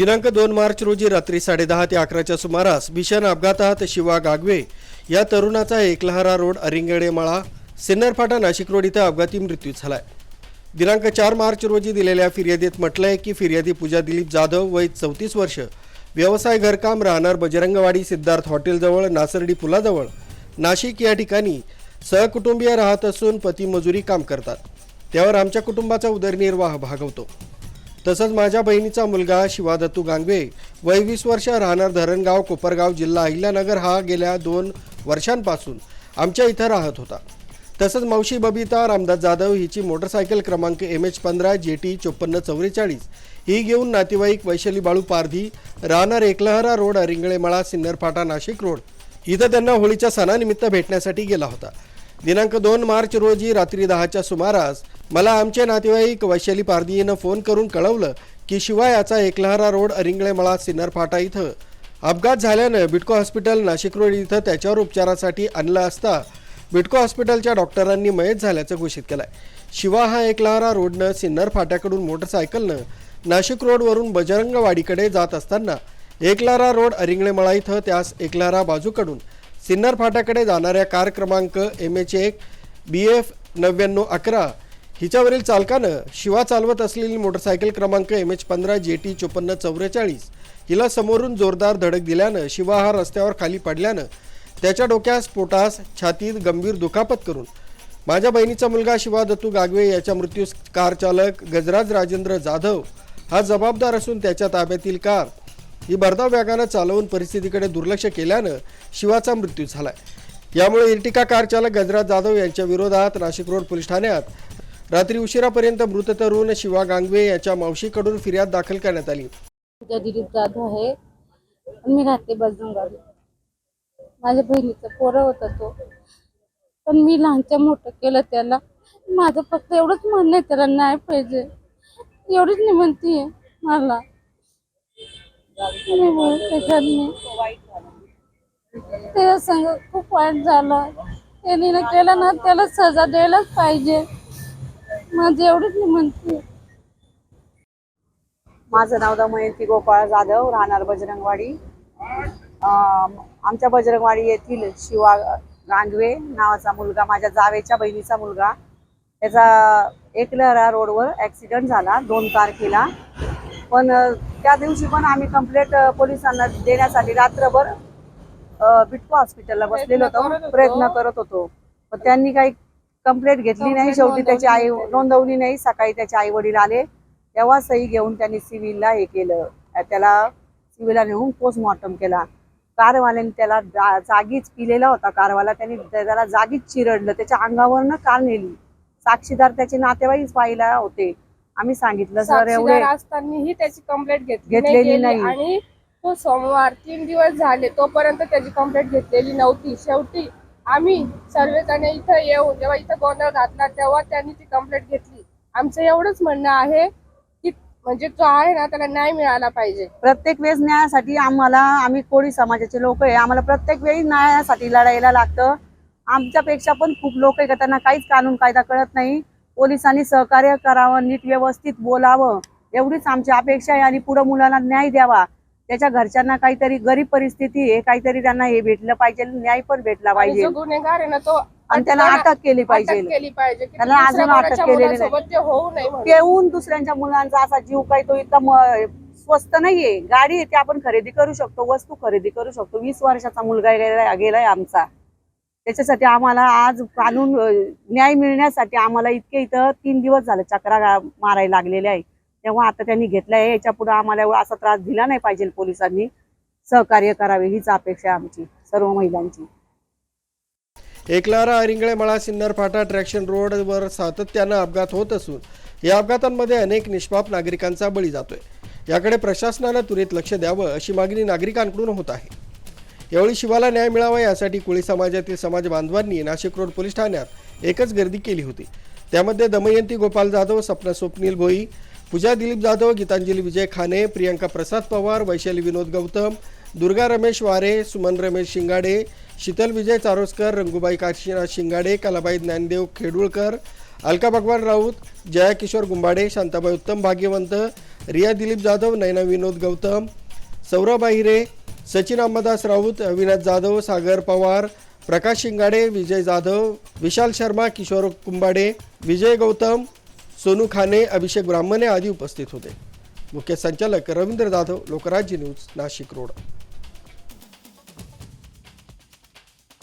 दिनांक 2 मार्च रोजी रात्री 10:30 ते 11च्या सुमारास भीषण अपघातात शिवा गागवे या तरुणाचा एकलहरा रोड अरिंगळेमळा सिन्नरफाटा नाशिक रोड इथं अपघाती मृत्यू झालाय। दिनांक 4 मार्च रोजी दिलेल्या फिर्यादीत म्हटलंय की फिर्यादी पूजा दिलीप जाधव वय 34 वर्ष, व्यवसाय घरकाम, राहणार बजरंगवाडी सिद्धार्थ हॉटेलजवळ नासर्डी पुलाजवळ नाशिक या ठिकाणी सहकुटुंबीय राहत असून पती मजुरी काम करतात। त्यावर आमच्या कुटुंबाचा उदरनिर्वाह भागवतो। तसंच माझ्या बहिणीचा मुलगा शिवा दत्तू गांगवे वय 20 वर्ष, राहणार धरणगाव कोपरगाव जिल्हा अहिल्यानगर हा गेल्या 2 वर्षांपासून आमच्या इथं राहत होता। तसंच मावशी बबिता रामदास जाधव हिची मोटरसायकल क्रमांक MH15 JT 5444 ही घेऊन नातेवाईक वैशाली बाळू पारधी राहणार एकलहरा रोड अरिंगळेमळा सिन्नरफाटा नाशिक रोड इथं त्यांना होळीच्या सणानिमित्त भेटण्यासाठी गेला होता। दिनांक 2 मार्च रोजी रात्री 10च्या सुमारास मला आमचे नातेवाईक वैशाली पारधी यांना फोन करून कळवलं की शिवा याचा एकलहरा रोड अरिंगळेमळा सिन्नरफाटा इथं अपघात झाल्यानं बिटको हॉस्पिटल नाशिक रोड इथं त्याच्यावर उपचारासाठी आणलं असता बिटको हॉस्पिटलच्या डॉक्टरांनी मयत झाल्याचं घोषित केलंय। शिवा हा एकलहरा रोडनं सिन्नर फाट्याकडून मोटरसायकलनं नाशिक रोडवरून बजरंगवाडीकडे जात असताना एकलहरा रोड अरिंगळेमळा इथं त्यास एकलहरा बाजूकडून सिन्नर फाट्याकडे जाणाऱ्या कार क्रमांक MH1 BF 9911 हिच्यावरील चालकानं शिवा चालवत असलेली मोटरसायकल क्रमांक MH15 JT 5444 हिला समोरून जोरदार धडक दिल्यानं शिवा हा रस्त्यावर खाली पडल्यानं त्याच्या डोक्यास, पोटास, छातीत गंभीर दुखापत करून माझ्या बहिणीचा मुलगा शिवा दत्तू गागवे याच्या मृत्यूस कार चालक गजराज राजेंद्र जाधव हा जबाबदार असून त्याच्या ताब्यातील कार ही भरधाव वेगानं चालवून परिस्थितीकडे दुर्लक्ष केल्यानं शिवाचा मृत्यू झालाय। यामुळे इर्टिका कार चालक गजराज जाधव यांच्या विरोधात नाशिक रोड पोलीस ठाण्यात रात्री उशिरापर्यंत मृत तरुण शिवा गांगवे याच्या मावशीकडून फिर्याद दाखल करण्यात आली। दिलीप जाधव आहे, मी राहते बजरंगवाडी। माझ्या बहिणीचं पोरं होता तो, पण मी लहानच्या मोठं केलं त्याला। माझं फक्त एवढंच म्हणणं आहे, त्याला न्याय पाहिजे, एवढीच विनंती आहे मला। त्याच्या संग खूप वाईट झालं, त्यांनी केलं ना त्याला सजा द्यायलाच पाहिजे, माझी एवढीच विनंती आहे। माझं नाव दमयंती गोपाळ जाधव, राहणार बजरंगवाडी। आमच्या बजरंगवाडी येथील शिवा गांगवे नावाचा मुलगा, माझ्या जावेच्या बहिणीचा मुलगा, त्याचा एकलहरा रोडवर ॲक्सिडेंट झाला 2 तारखेला। पण त्या दिवशी पण आम्ही कंप्लेंट पोलिसांना देण्यासाठी रात्रभर बिटको हॉस्पिटलला बसलेलो होतो, प्रयत्न करत होतो, पण त्यांनी काही कंप्लेंट घेतली नाही। शेवटी त्याची आई नोंदवली नाही। सकाळी त्याचे आई वडील आले तेव्हा सही घेऊन त्यांनी सिव्हिलला हे केलं, त्याला सिव्हिलला नेऊन पोस्टमॉर्टम केला। कारवाल्याने त्याला जागीच पिलेला होता कारवाला, त्यांनी त्याला जागीच चिरडलं, त्याच्या अंगावरनं कार नेली। साक्षीदार त्याचे नातेवाईक पाहिला होते। आम्ही सांगितलं सर एवढे असतानाही त्याची कंप्लेंट घेतलेली नाही आणि तो सोमवार 3 दिवस झाले तोपर्यंत त्याची कंप्लेंट घेतलेली नव्हती। शेवटी आम्ही सर्वजण इथं येऊन जेव्हा इथं गोंधळ घातला तेव्हा त्यांनी ती कंप्लेंट घेतली। आमचं एवढंच म्हणणं आहे की म्हणजे जो आहे ना त्याला न्याय मिळाला पाहिजे। प्रत्येक वेळेस न्यायासाठी आम्ही कोळी समाजाचे लोक आहे, आम्हाला प्रत्येक वेळी न्यायासाठी लढायला लागतं। आमच्यापेक्षा पण खूप लोक आहे का त्यांना काहीच कानून कायदा कळत नाही। पोलिसांनी सहकार्य करावं, नीट व्यवस्थित बोलावं, एवढीच आमची अपेक्षा आहे। आणि पुढे मुलांना न्याय द्यावा, त्याच्या घरच्यांना काहीतरी गरीब परिस्थिती आहे, काहीतरी त्यांना हे भेटलं पाहिजे, न्याय पण भेटला पाहिजे। जो गुन्हेगार आहे ना तो आणि त्याला अटक केली पाहिजे, त्याला अजून अटक केलेली नाही। पेऊन दुसऱ्यांच्या मुलांचा असा जीव काही तो इतका स्वस्त नाहीये। गाडी आहे ती आपण खरेदी करू शकतो, वस्तू खरेदी करू शकतो। 20 वर्षाचा मुलगा गेलाय आमचा, त्याच्यासाठी आम्हाला आज कानून न्याय मिळण्यासाठी आम्हाला इतके इथं 3 दिवस झाले चक्रा मारायला लागलेले आहे। तेव्हा आता त्यांनी घेतलाय, याच्या पुढे आम्हाला असा त्रास दिला नाही पाहिजे। पोलिसांनी सहकार्य करावे हीच अपेक्षा आमची सर्व महिलांची। एकलहरा अरिंगळेमळा सिन्नरफाटा ट्रॅक्शन रोडवर सातत्यानं अपघात होत असून या अपघातांमध्ये अनेक निष्पाप नागरिकांचा बळी जातोय। याकडे प्रशासनानं त्वरित लक्ष द्यावं अशी मागणी नागरिकांकडून होत आहे। यावेळी शिवाला न्याय मिळावा यासाठी कोळी समाजातील समाज बांधवांनी नाशिक रोड पोलीस ठाण्यात एकच गर्दी केली होती। त्यामध्ये दमयंती गोपाल जाधव, सपना स्वप्नील भोई, पूजा दिलीप जाधव, गीतांजली विजय खाने, प्रियंका प्रसाद पवार, वैशाली विनोद गौतम, दुर्गा रमेश वारे, सुमन रमेश शिंगाडे, शीतल विजय चारोस्कर, रंगूबाई काशीनाथ शिंगाडे, कलाबाई ज्ञानदेव खेडुळकर, अलका भगवान राऊत, जया किशोर गुंबाडे, शांताबाई उत्तम भाग्यवंत, रिया दिलीप जाधव, नैना विनोद गौतम, सौरभ आहिरे, सचिन अंबादास राऊत, अविनाश जाधव, सागर पवार, प्रकाश शिंगाडे, विजय जाधव, विशाल शर्मा, किशोर कुंबाडे, विजय गौतम, सोनू खाने, अभिषेक ब्राह्मणे आदी उपस्थित होते। मुख्य संचालक रवींद्र जाधव, लोकराज्य न्यूज, नाशिक रोड।